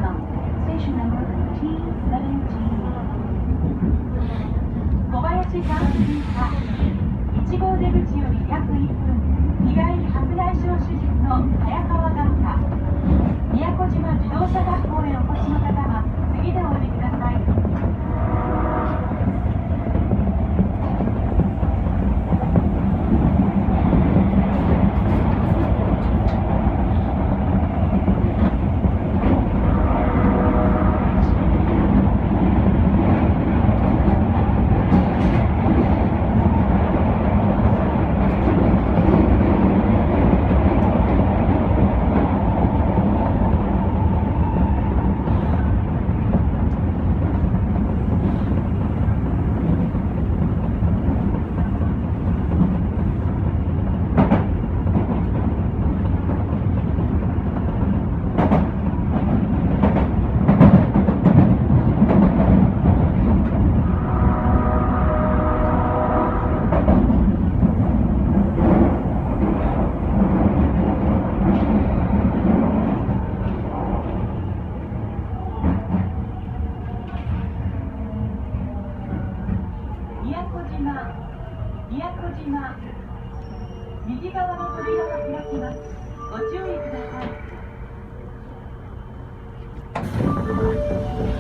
bound. Station number T17. 小林キャンプインは1号出口より約1分、日帰り白内障手術の早川眼科、宮古島自動車学校へお越しの方は次でお降りください。宮古島、右側の扉が開きます。ご注意ください。